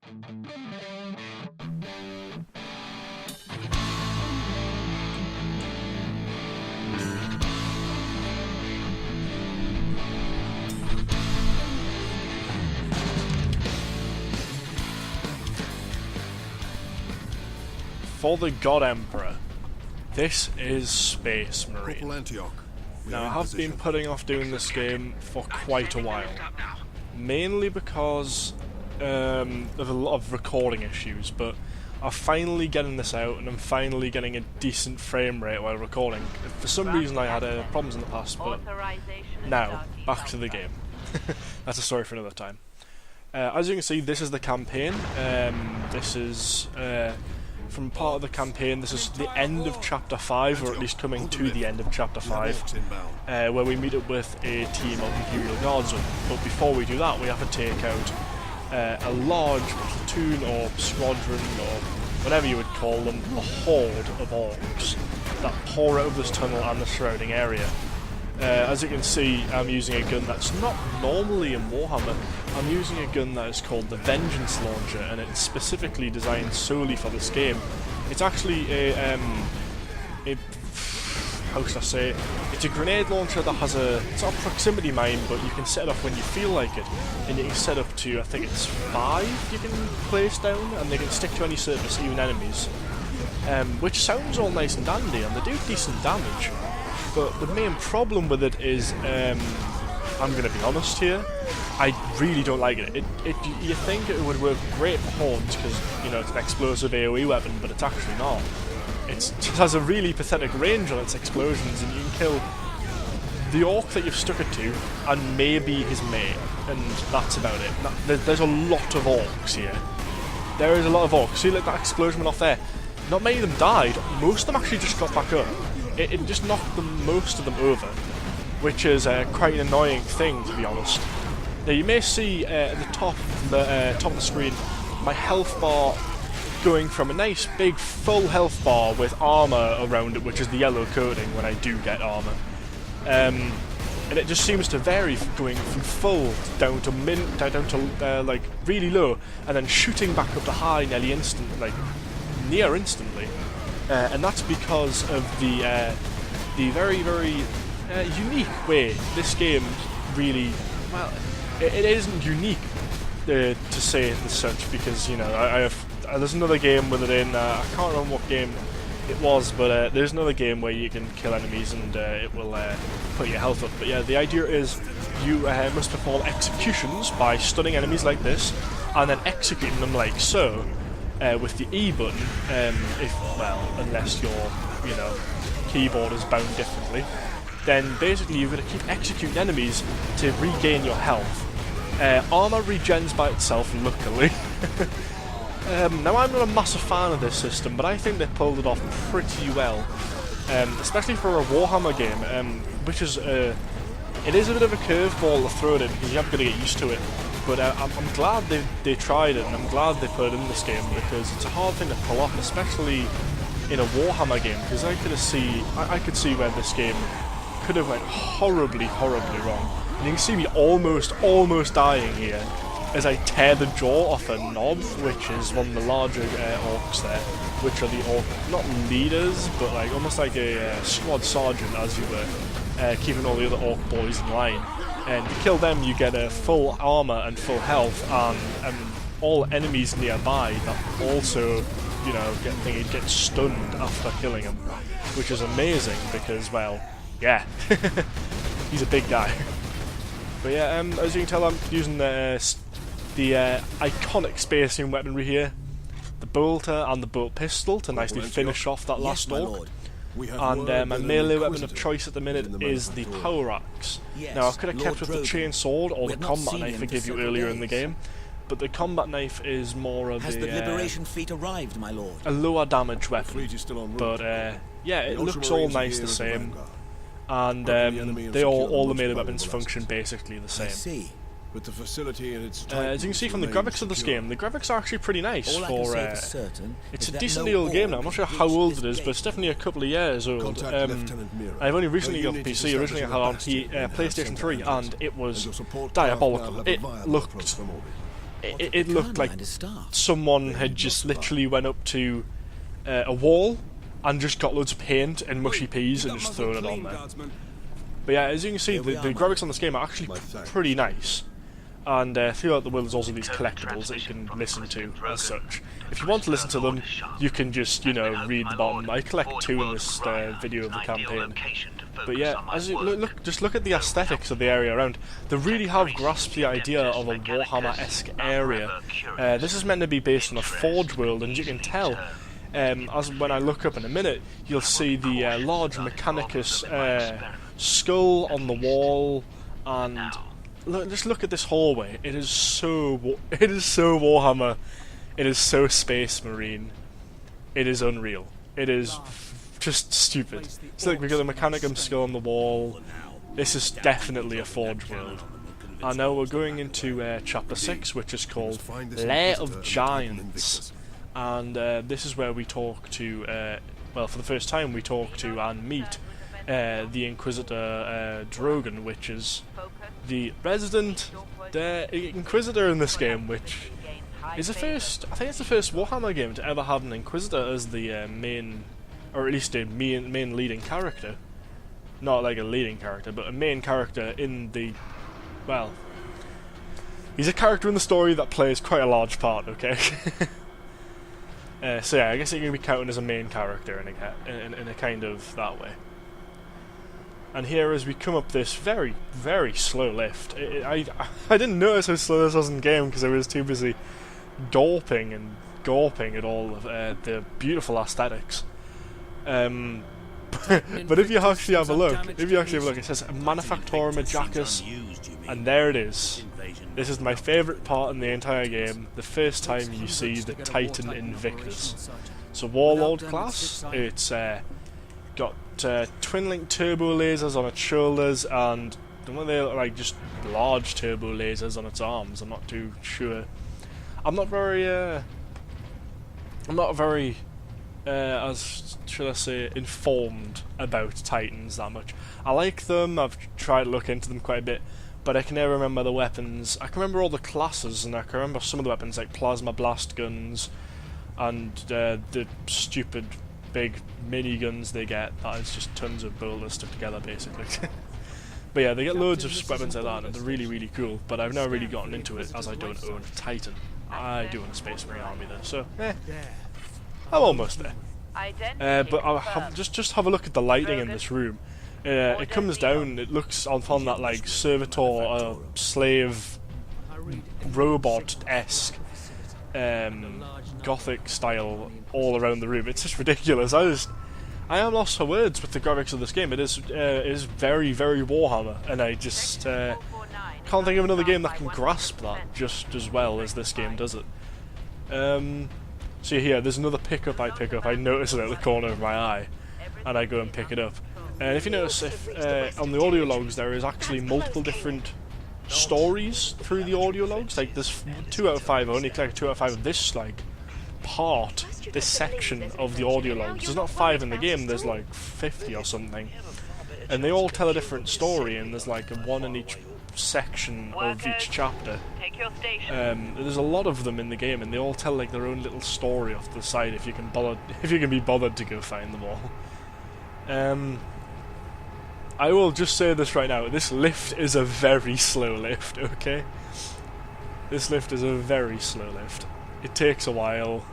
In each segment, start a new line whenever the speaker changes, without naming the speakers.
For the God Emperor, this is Space Marine. Now, I have been putting off doing this game for quite a while, mainly because of a lot of recording issues, but I'm finally getting this out and I'm finally getting a decent frame rate while recording. For some reason I had problems in the past, but now, back to the game. That's a story for another time. As you can see, this is the campaign. This is from part of the campaign. This is the end of Chapter 5, or at least coming to the end of Chapter 5, where we meet up with a team of Imperial Guards. But before we do that, we have to take out a large platoon or squadron, or whatever you would call them, a horde of orcs that pour out of this tunnel and the surrounding area. As you can see, I'm using a gun that's not normally in Warhammer. I'm using a gun that is called the Vengeance Launcher, and it's specifically designed solely for this game. It's actually a how should I say? It's a grenade launcher that has it's not a proximity mine, but you can set it up when you feel like it, and you can set up to, I think it's 5 you can place down, and they can stick to any surface, even enemies. Which sounds all nice and dandy, and they do decent damage. But the main problem with it is, I'm going to be honest here, I really don't like it. You think it would work great for hordes because, you know, it's an explosive AoE weapon, but it's actually not. It has a really pathetic range on its explosions, and you can kill the orc that you've stuck it to, and maybe his mate, and that's about it. There's a lot of orcs here. There is a lot of orcs. See, like that explosion went off there. Not many of them died. Most of them actually just got back up. It just knocked most of them over, which is quite an annoying thing, to be honest. Now you may see at the top of the screen my health bar going from a nice big full health bar with armour around it, which is the yellow coating when I do get armour. And it just seems to vary from going from full down to like really low, and then shooting back up to high nearly near instantly. And that's because of the very, very unique way this game really, well, it isn't unique to say it as such, because, you know, there's another game with it in, I can't remember what game it was, but there's another game where you can kill enemies and it will put your health up. But yeah, the idea is you must perform executions by stunning enemies like this, and then executing them like so. With the E button, unless your, you know, keyboard is bound differently, then basically you're going to keep executing enemies to regain your health. Armour regens by itself, luckily. Now, I'm not a massive fan of this system, but I think they pulled it off pretty well, especially for a Warhammer game, which is it is a bit of a curveball to throw it in, because you have got to get used to it. But I'm glad they tried it, and I'm glad they put it in this game, because it's a hard thing to pull off, especially in a Warhammer game, because I could see where this game could have went horribly, horribly wrong. And you can see me almost dying here as I tear the jaw off a knob, which is one of the larger orcs there, which are the orc, not leaders, but like almost like a squad sergeant, as you were, keeping all the other orc boys in line. And to kill them, you get a full armor and full health, and all enemies nearby that also, you know, get stunned after killing them, which is amazing because, well, yeah, he's a big guy. But yeah, as you can tell, I'm using the iconic Space Marine weaponry here, the bolter and the bolt pistol to nicely finish off that last orc. And my melee weapon of choice at the minute is the power axe. Now I could have kept with the chain sword or the combat knife I gave you earlier in the game, but the combat knife is more of a lower damage weapon. But yeah, it looks all nice the same, and all the melee weapons function basically the same.
With the facility and its
as you can see from the graphics of this game, the graphics are actually pretty nice for it's a decently old game now. I'm not sure how old it is, but it's definitely a couple of years old. I've only recently got the PC. Originally I had on PlayStation 3, and it was diabolical. It looked it looked like someone had just literally went up to a wall and just got loads of paint and mushy peas and just thrown it on there. But yeah, as you can see, the graphics on this game are actually pretty nice. And throughout the world there's also these collectibles that you can listen to as such. If you want to listen to them, you can just, you know, read the bottom. I collect 2 in this video of the campaign. But yeah, as you just look at the aesthetics of the area around. They really have grasped the idea of a Warhammer-esque area. This is meant to be based on a Forge world, and you can tell, as when I look up in a minute, you'll see the large Mechanicus skull on the wall, and just look at this hallway. It is so Warhammer. It is so Space Marine. It is unreal. It is just stupid. So like, we got the Mechanicum skull on the wall. This is definitely a Forge world. And now we're going into chapter 6, which is called Lair of Giants. And this is where we talk to, well, for the first time we talk to and meet the Inquisitor Drogon, which is the resident Inquisitor in this game, which is the first, I think it's the first Warhammer game to ever have an Inquisitor as the main, or at least a main leading character. Not like a leading character, but a main character in the, well, he's a character in the story that plays quite a large part, okay? So yeah, I guess it can be counted as a main character in a kind of that way. And here, as we come up this very, very slow lift, I didn't notice how slow this was in game because I was too busy gawping at all of the beautiful aesthetics. But if you actually have a look, it says Manufactorum Ajaxus, and there it is. This is my favourite part in the entire game, the first time you see the Titan Invictus. So Warlord class, it's got twin-link turbo lasers on its shoulders, and don't they look like just large turbo lasers on its arms? I'm not too sure. I'm not very, as should I say, informed about Titans that much. I like them, I've tried to look into them quite a bit, but I can never remember the weapons. I can remember all the classes, and I can remember some of the weapons, like plasma blast guns, and the stupid big miniguns they get, that is just tons of bullets stuck together, basically. But yeah, they get loads of weapons like that, and they're really, really cool, but I've never really gotten into it, as I don't own a Titan. I do own a Space Marine army though, so, I'm almost there. But I'll just have a look at the lighting in this room. It comes down, it looks on that like servitor, slave, robot-esque gothic style all around the room. It's just ridiculous. I am lost for words with the graphics of this game. It is very, very Warhammer, and I just can't think of another game that can grasp that just as well as this game does it. So here, there's another pickup I pick up. I notice it at the corner of my eye, and I go and pick it up. And if you notice, on the audio logs there is actually multiple different stories through the audio logs. Like there's 2 out of 5. I only collect 2 out of 5 of this this section of the audio logs. There's not 5 in the game. There's like 50 or something, and they all tell a different story. And there's like one in each section of each chapter. There's a lot of them in the game, and they all tell like their own little story off the side. If you can be bothered to go find them all. I will just say this right now, this lift is a very slow lift, okay? This lift is a very slow lift. It takes a while.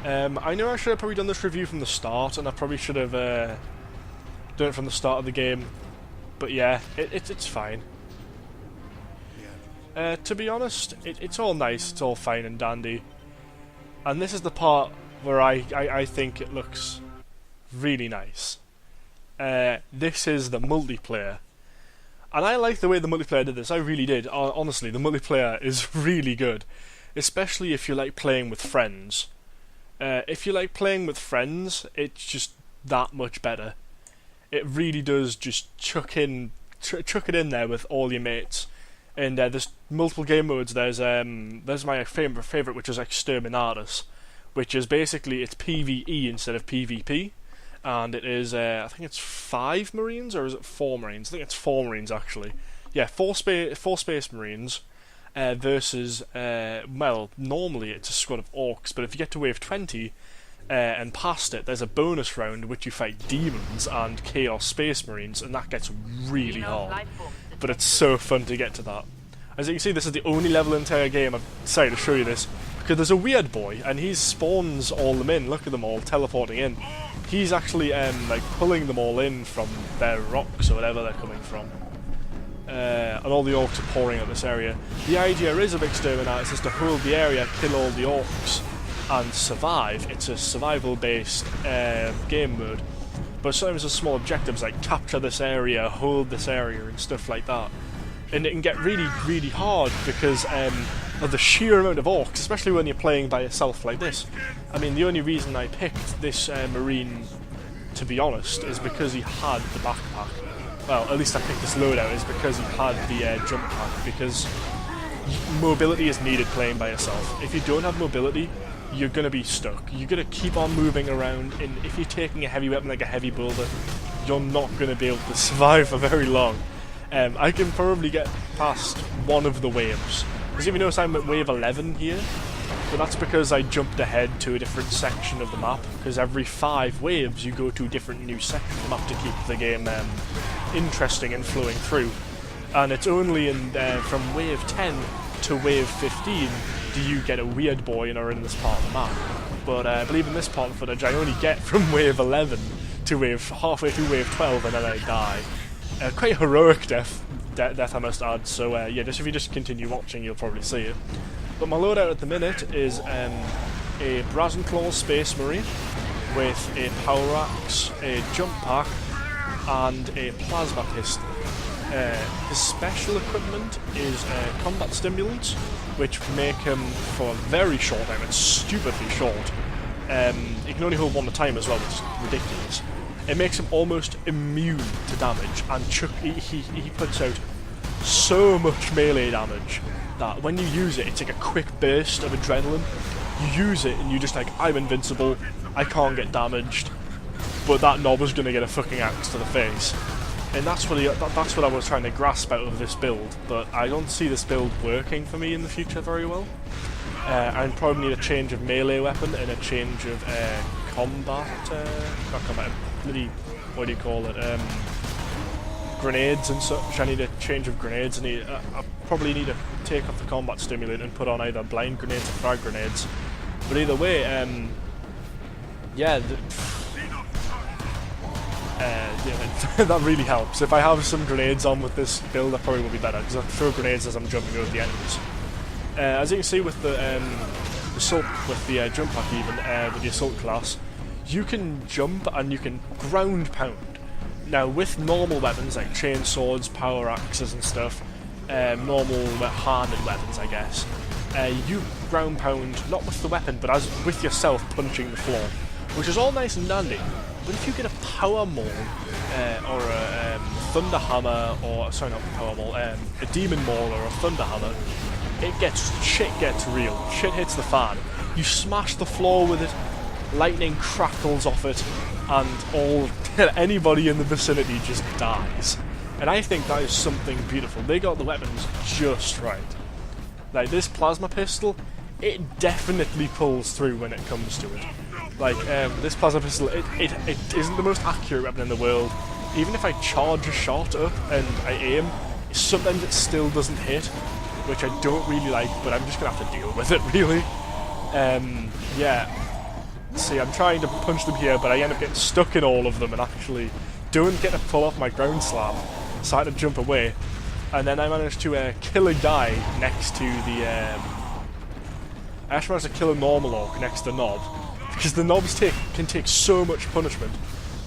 I know I should have probably done this review from the start, and I probably should have done it from the start of the game. But yeah, it's fine. To be honest, it's all nice, it's all fine and dandy. And this is the part where I think it looks really nice. This is the multiplayer, and I like the way the multiplayer did this. I really did. Honestly, the multiplayer is really good, especially if you like playing with friends. If you like playing with friends, it's just that much better. It really does just chuck it in there with all your mates. And there's multiple game modes. There's my favorite, which is Exterminatus, which is basically it's PvE instead of PvP. And it is, I think it's 5 Marines, or is it 4 Marines? I think it's 4 Marines, actually. Yeah, 4 Space Marines, versus, well, normally it's a squad of orcs, but if you get to wave 20 and past it, there's a bonus round which you fight demons and chaos space marines, and that gets really hard. But it's so fun to get to that. As you can see, this is the only level in the entire game. I've decided to show you this because there's a weird boy, and he spawns all them in. Look at them all teleporting in. He's actually like pulling them all in from their rocks or whatever they're coming from. And all the orcs are pouring out this area. The idea is of Exterminators is to hold the area, kill all the orcs, and survive. It's a survival-based game mode. But sometimes there's small objectives like capture this area, hold this area, and stuff like that. And it can get really, really hard because of the sheer amount of orcs, especially when you're playing by yourself like this. I mean, the only reason I picked this Marine, to be honest, is because he had the backpack. Well, at least I picked this loadout is because he had the jump pack, because mobility is needed playing by yourself. If you don't have mobility, you're going to be stuck. You're going to keep on moving around, and if you're taking a heavy weapon like a heavy boulder, you're not going to be able to survive for very long. I can probably get past one of the waves. As you notice, I'm at wave 11 here, but that's because I jumped ahead to a different section of the map, because every 5 waves you go to a different new section of the map to keep the game interesting and flowing through. And it's only in from wave 10 to wave 15 do you get a weird boy and are in this part of the map. But I believe in this part of the footage I only get from wave 11 to halfway through wave 12 and then I die. Quite heroic death I must add, so yeah, if you just continue watching you'll probably see it. But my loadout at the minute is a Brazen Claws Space Marine with a Power Axe, a Jump Pack, and a Plasma Pistol. His special equipment is combat stimulants, which make him for a very short time. It's stupidly short. He can only hold one at a time as well, which is ridiculous. It makes him almost immune to damage, and he puts out so much melee damage that when you use it, it's like a quick burst of adrenaline. You use it and you're just like, I'm invincible, I can't get damaged, but that knob is going to get a fucking axe to the face. And that's what I was trying to grasp out of this build, but I don't see this build working for me in the future very well. I probably need a change of melee weapon and a change of not combat, what do you call it, grenades and such. I need a change of grenades, and I probably need to take off the combat stimulant and put on either blind grenades or frag grenades. But either way, yeah, that really helps. If I have some grenades on with this build, that probably will be better, because I throw grenades as I'm jumping over the enemies. As you can see with the assault, with the jump pack even, with the assault class, you can jump and you can ground pound. Now with normal weapons like chain swords, power axes and stuff, normal handed weapons I guess, you ground pound not with the weapon but as with yourself punching the floor, which is all nice and dandy. But if you get a power maul, or a thunder hammer, or sorry, not power maul, a demon maul or a thunder hammer, shit gets real. Shit hits the fan. You smash the floor with it, lightning crackles off it, and anybody in the vicinity just dies. And I think that is something beautiful. They got the weapons just right. Like this plasma pistol, it definitely pulls through when it comes to it. Like, this plasma pistol, it isn't the most accurate weapon in the world. Even if I charge a shot up and I aim, sometimes it still doesn't hit, which I don't really like, but I'm just going to have to deal with it, really. Yeah. See, I'm trying to punch them here, but I end up getting stuck in all of them and actually don't get to pull off my ground slam, so I had to jump away. And then I managed to kill a guy next to the... I actually managed to kill a normal orc next to the knob, because the knobs can take so much punishment.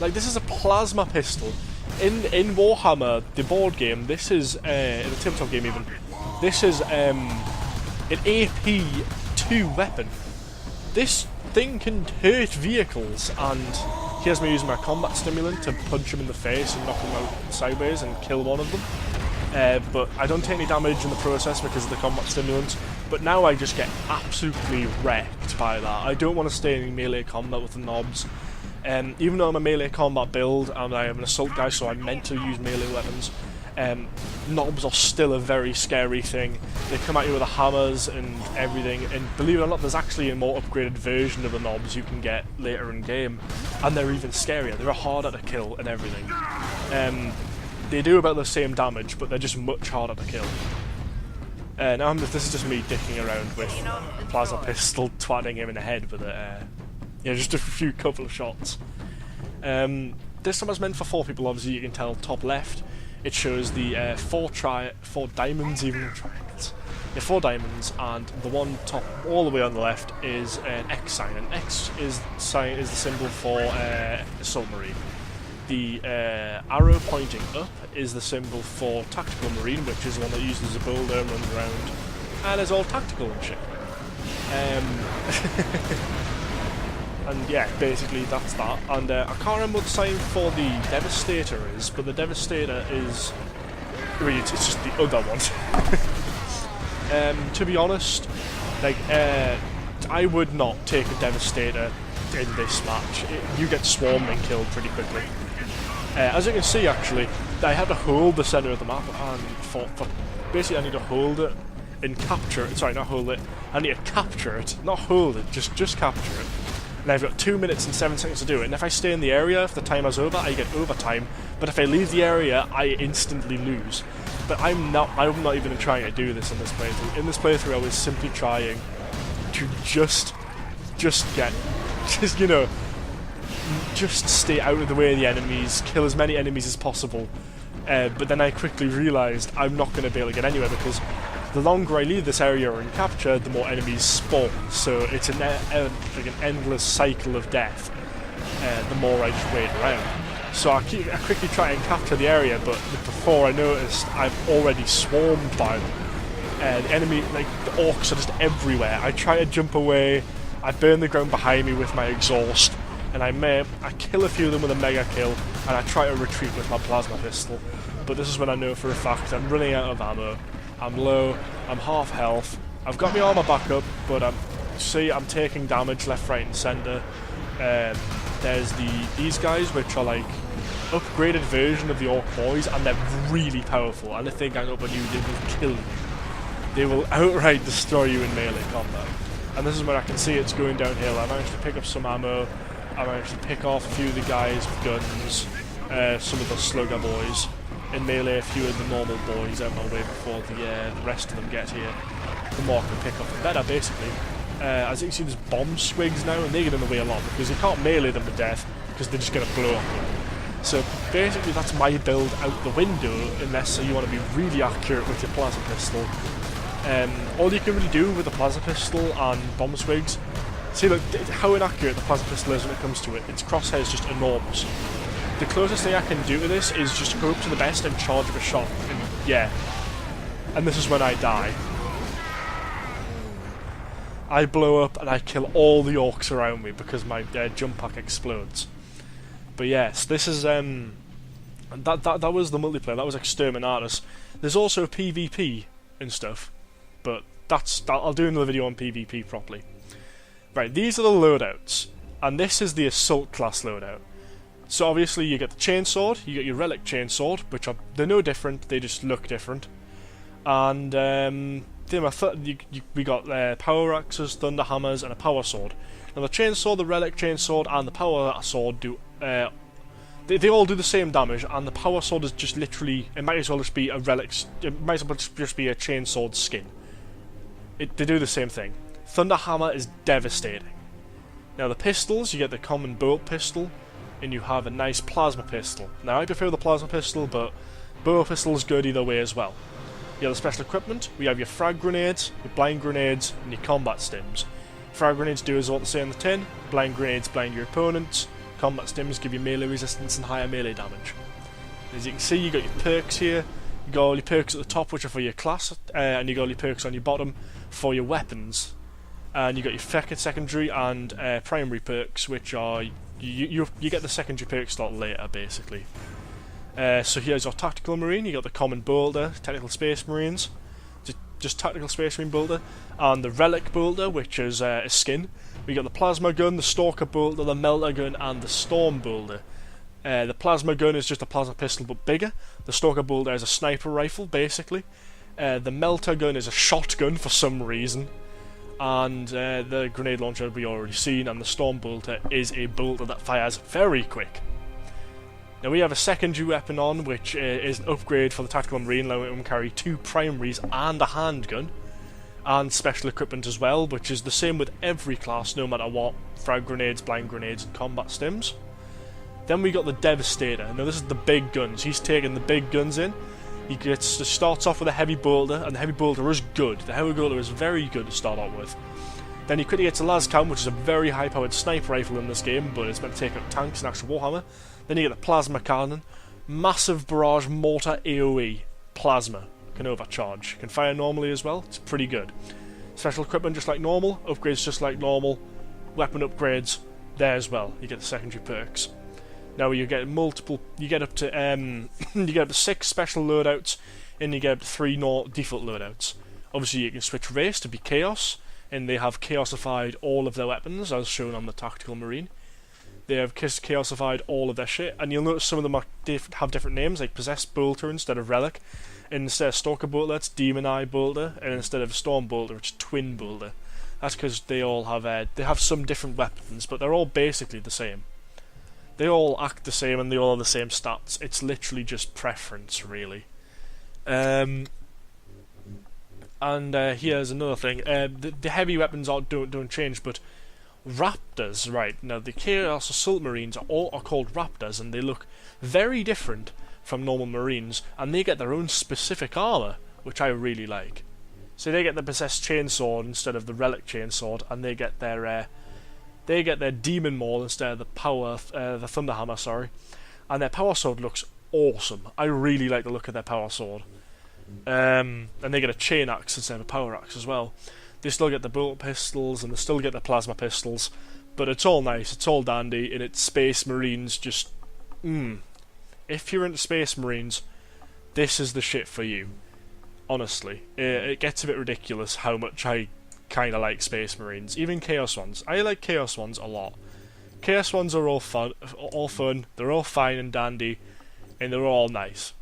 Like, this is a plasma pistol. In Warhammer, the board game, this is, in the tabletop game even, this is an AP2 weapon. This thing can hurt vehicles, and here's me using my combat stimulant to punch him in the face and knock him out sideways and kill one of them. But I don't take any damage in the process because of the combat stimulant. But now I just get absolutely wrecked by that. I don't want to stay in melee combat with the knobs. Even though I'm a melee combat build and I am an assault guy, so I'm meant to use melee weapons, Knobs are still a very scary thing. They come at you with the hammers and everything, and believe it or not, there's actually a more upgraded version of the knobs you can get later in game, and they're even scarier. They're harder to kill and everything. They do about the same damage, but they're just much harder to kill. Now this is just me dicking around with plasma pistol, twatting him in the head with it. Just a couple of shots. This one was meant for 4 people, obviously. You can tell top left. It shows the 4 diamonds, even triangles. Yeah, 4 diamonds, and the one top all the way on the left is an X sign. An X is the symbol for assault marine. The arrow pointing up is the symbol for tactical marine, which is the one that uses a boulder and runs around, and is all tactical and shit. And yeah, basically that's that. And I can't remember what the sign for the Devastator is, but the Devastator is... really, it's just the other one. To be honest, like, I would not take a Devastator in this match. You get swarmed and killed pretty quickly. As you can see, actually, I had to hold the centre of the map, and for basically I need to hold it and capture it. Sorry, not hold it. I need to capture it, not hold it, just capture it. And I've got 2 minutes and 7 seconds to do it. And if I stay in the area, if the timer's over, I get overtime. But if I leave the area, I instantly lose. But I'm not even trying to do this in this playthrough. In this playthrough, I was simply trying to just stay out of the way of the enemies, kill as many enemies as possible. But then I quickly realised I'm not going to be able to get anywhere, because the longer I leave this area and capture, the more enemies spawn. So it's like an endless cycle of death. The more I just wait around. So I quickly try and capture the area, but before I noticed, I'm already swarmed by them. The enemy, like the orcs, are just everywhere. I try to jump away. I burn the ground behind me with my exhaust, and I kill a few of them with a mega kill, and I try to retreat with my plasma pistol. But this is when I know for a fact I'm running out of ammo. I'm low, I'm half health, I've got my armour back up, but I'm taking damage left, right and centre. There's these guys, which are like upgraded version of the Orc boys, and they're really powerful, and if they gang up on you, they will kill you. They will outright destroy you in melee combat. And this is when I can see it's going downhill. I managed to pick up some ammo, I managed to pick off a few of the guys with guns, some of the slugger boys. In melee, a few of the normal boys out of my way before the rest of them get here. The more I can pick up, the better, basically. As you can see, there's bomb swigs now, and they get in the way a lot, because you can't melee them to death, because they're just going to blow up. So basically, that's my build out the window, unless you want to be really accurate with your plasma pistol. All you can really do with the plasma pistol and bomb swigs, see look, how inaccurate the plasma pistol is when it comes to it. Its crosshair is just enormous. The closest thing I can do to this is just hope to the best and charge with a shot, and yeah. And this is when I die. I blow up and I kill all the orcs around me because my jump pack explodes. But yes, this is that was the multiplayer. That was Exterminatus. There's also PvP and stuff, but I'll do another video on PvP properly. Right, these are the loadouts, and this is the assault class loadout. So obviously you get the chainsword, you get your relic chainsword, which they're no different, they just look different. And we got power axes, thunder hammers, and a power sword. Now the chainsword, the relic chainsword, and the power sword do they all do the same damage, and the power sword is just literally, it might as well just be a relic, it might as well just be a chainsword skin. They do the same thing. Thunder hammer is devastating. Now the pistols, you get the common bolt pistol, and you have a nice plasma pistol. Now I prefer the plasma pistol, but bow pistol is good either way as well. You have the special equipment, we have your frag grenades, your blind grenades, and your combat stims. Frag grenades do as what they say on the tin, blind grenades blind your opponents, combat stims give you melee resistance and higher melee damage. As you can see, you got your perks here, you got all your perks at the top which are for your class, and you got all your perks on your bottom for your weapons. And you got your secondary and primary perks, which are you get the secondary perk slot later, basically. So here's your tactical marine. You got the common bolter, technical space marines, just tactical space marine bolter, and the relic bolter, which is a skin. We got the plasma gun, the stalker bolter, the melter gun, and the storm bolter. The plasma gun is just a plasma pistol but bigger. The stalker bolter is a sniper rifle, basically. The melter gun is a shotgun for some reason. And the grenade launcher we already seen, and the storm bolter is a bolter that fires very quick. Now we have a secondary weapon on, which is an upgrade for the tactical marine, allowing him to carry 2 primaries and a handgun, and special equipment as well, which is the same with every class, no matter what: frag grenades, blind grenades, and combat stims. Then we got the Devastator. Now this is the big guns. He's taking the big guns in. He starts off with a heavy bolter, and the heavy bolter is good. The heavy bolter is very good to start out with. Then he quickly gets a Lascam, which is a very high-powered sniper rifle in this game, but it's meant to take out tanks in actual Warhammer. Then you get the plasma cannon, massive barrage mortar AoE, plasma, can overcharge, can fire normally as well. It's pretty good. Special equipment just like normal, upgrades just like normal, weapon upgrades there as well. You get the secondary perks. Now you get multiple. You get up to you get up to 6 special loadouts, and you get up to 3 default loadouts. Obviously, you can switch race to be Chaos, and they have Chaosified all of their weapons, as shown on the Tactical Marine. They have Chaosified all of their shit, and you'll notice some of them have different names, like Possessed Bolter instead of Relic, and instead of Stalker Bolter, it's Demon Eye Bolter, and instead of Storm Bolter, it's Twin Bolter. That's because they all have they have some different weapons, but they're all basically the same. They all act the same and they all have the same stats. It's literally just preference, really. And here's another thing. The heavy weapons don't change, but Raptors, right? Now the Chaos Assault Marines are called Raptors, and they look very different from normal Marines, and they get their own specific armor, which I really like. So they get the Possessed Chainsword instead of the Relic Chainsword, and they get their Demon Maul instead of the the Thunderhammer, sorry. And their Power Sword looks awesome. I really like the look of their Power Sword. And they get a Chain Axe instead of a Power Axe as well. They still get the Bolt Pistols, and they still get the Plasma Pistols. But it's all nice, it's all dandy, and it's Space Marines just... If you're into Space Marines, this is the shit for you. Honestly. It gets a bit ridiculous how much I kind of like Space Marines. Even Chaos ones. I like Chaos ones a lot. Chaos ones are all fun, they're all fine and dandy, and they're all nice.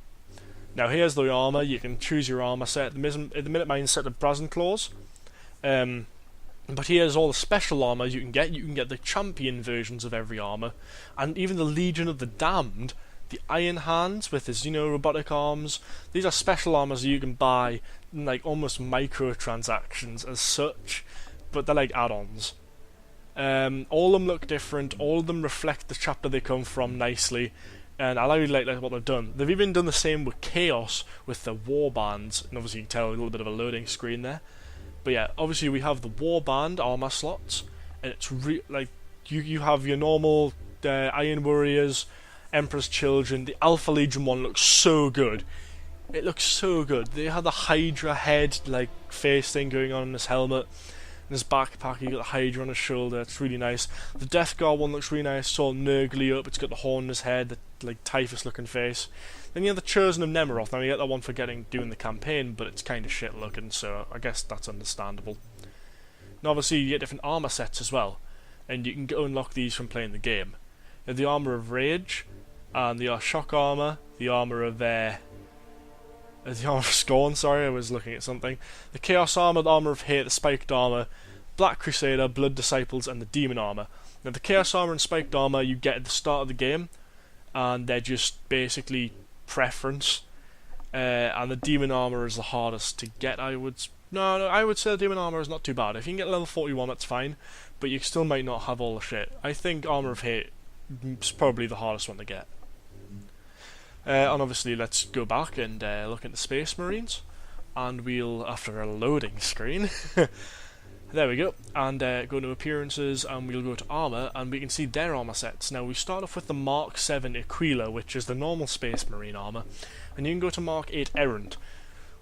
Now here's the armour. You can choose your armour set. At the minute mine's set of Brazen Claws. But here's all the special armour you can get. You can get the champion versions of every armour, and even the Legion of the Damned, the Iron Hands with his, robotic arms. These are special armours that you can buy, like almost microtransactions as such, but they're like add-ons. All of them look different, all of them reflect the chapter they come from nicely, and I really like what they've done. They've even done the same with Chaos, with the Warbands, and obviously you can tell a little bit of a loading screen there. But yeah, obviously we have the Warband armour slots, and it's like, you have your normal Iron Warriors, Emperor's Children. The Alpha Legion one looks so good. It looks so good. They have the Hydra head, like, face thing going on in his helmet. In his backpack, you got the Hydra on his shoulder. It's really nice. The Death Guard one looks really nice. It's all nurgly up. It's got the horn in his head, the, like, typhus looking face. Then you have the Chosen of Nemeroth. Now you get that one for doing the campaign, but it's kind of shit looking, so I guess that's understandable. And obviously you get different armour sets as well, and you can go unlock these from playing the game. You have the Armour of Rage, and the Shock Armour, the Armour of Scorn, sorry, I was looking at something. The Chaos Armour, the Armour of Hate, the Spiked Armour, Black Crusader, Blood Disciples, and the Demon Armour. Now the Chaos Armour and Spiked Armour you get at the start of the game, and they're just basically preference. And the Demon Armour is the hardest to get, I would say the Demon Armour is not too bad. If you can get level 41, that's fine, but you still might not have all the shit. I think Armour of Hate is probably the hardest one to get. And obviously let's go back and look at the Space Marines, and we'll, after a loading screen, there we go, and go to appearances, and we'll go to armour, and we can see their armour sets. Now we start off with the Mark 7 Aquila, which is the normal Space Marine armour, and you can go to Mark 8 Errant,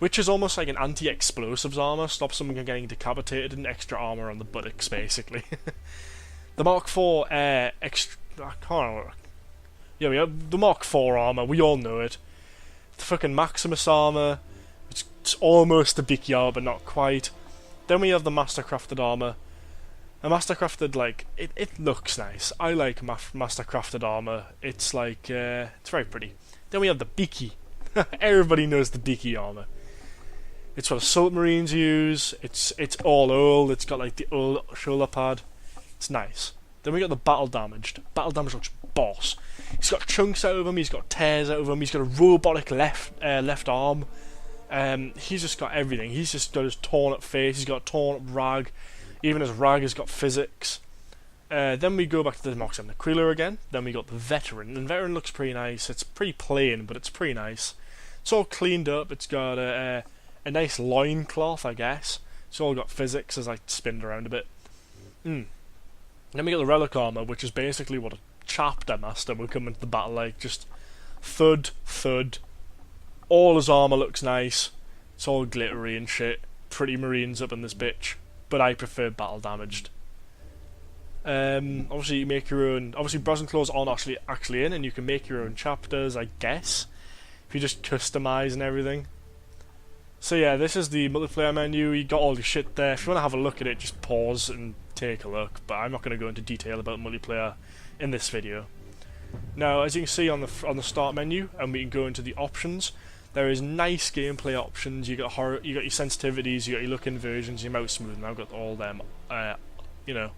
which is almost like an anti-explosives armour, stops someone from getting decapitated, and extra armour on the buttocks basically. The Mark 4 yeah, we have the Mark 4 armour, we all know it. The fucking Maximus armour, it's almost the Big Yard, but not quite. Then we have the Mastercrafted armour, A mastercrafted, like, it looks nice. I like mastercrafted armor. It's like, it's very pretty. Then we have the beaky. Everybody knows the beaky armor. It's what assault marines use. It's all old. It's got like the old shoulder pad. It's nice. Then we got the battle damaged. Battle damaged looks boss. He's got chunks out of him. He's got tears out of him. He's got a robotic left arm. He's just got everything. He's just got his torn up face. He's got a torn up rag. Even his rag has got physics. Then we go back to the Moxham, the Quiller again. Then we got the Veteran. And Veteran looks pretty nice. It's pretty plain, but it's pretty nice. It's all cleaned up. It's got a nice loincloth, I guess. It's all got physics as I spin it around a bit. Then we got the Relic Armor, which is basically what a chapter master will come into the battle like. Just thud, thud. All his armor looks nice. It's all glittery and shit. Pretty marines up in this bitch. But I prefer battle damaged. Obviously you make your own. Obviously Brazen Claws aren't actually in, and you can make your own chapters, I guess, if you just customize and everything. So yeah, this is the multiplayer menu. You got all your shit there. If you want to have a look at it, just pause and take a look. But I'm not going to go into detail about multiplayer in this video. Now, as you can see on the start menu, and we can go into the options. There is nice gameplay options. You got your sensitivities, you got your look inversions, your mouse smoothing. I've got all them, you know,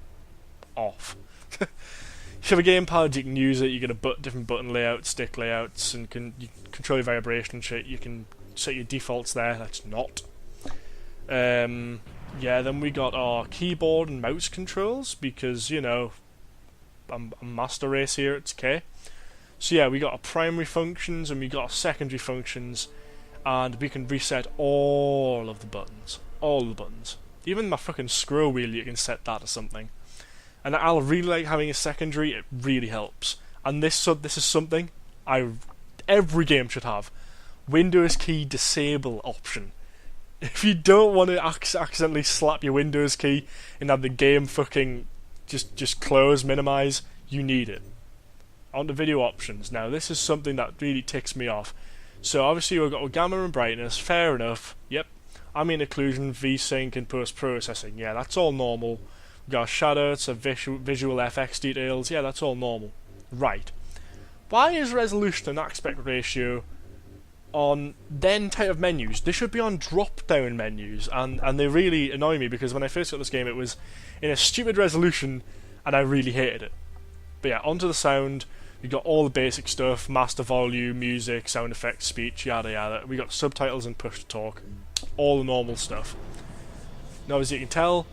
off. If you have a gamepad, you can use it. You get different button layouts, stick layouts, and you control your vibration and shit. You can set your defaults there. That's not. Yeah, then we got our keyboard and mouse controls because, you know, I'm master race here. It's K. So yeah, we got our primary functions and we got our secondary functions, and we can reset all of the buttons. All the buttons. Even my fucking scroll wheel, you can set that to something. And I really like having a secondary. It really helps. And this is something every game should have. Windows key disable option. If you don't want to accidentally slap your Windows key and have the game fucking just close, minimize, you need it. On the video options. Now this is something that really ticks me off. So obviously we've got gamma and brightness, fair enough. Yep. Ambient occlusion, VSync and post-processing. Yeah, that's all normal. We've got shadow, it's a visual FX details. Yeah, that's all normal. Right. Why is resolution and aspect ratio on then type of menus? They should be on drop-down menus, and they really annoy me because when I first got this game it was in a stupid resolution and I really hated it. But yeah, onto the sound. We got all the basic stuff, master volume, music, sound effects, speech, yada yada. We got subtitles and push to talk, all the normal stuff. Now as you can tell,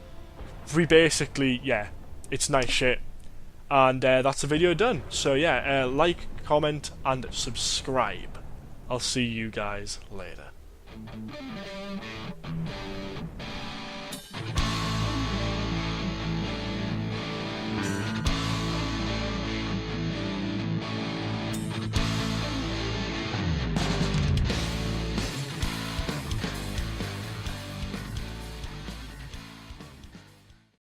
we basically, yeah, it's nice shit. And that's the video done. So yeah, like, comment and subscribe. I'll see you guys later.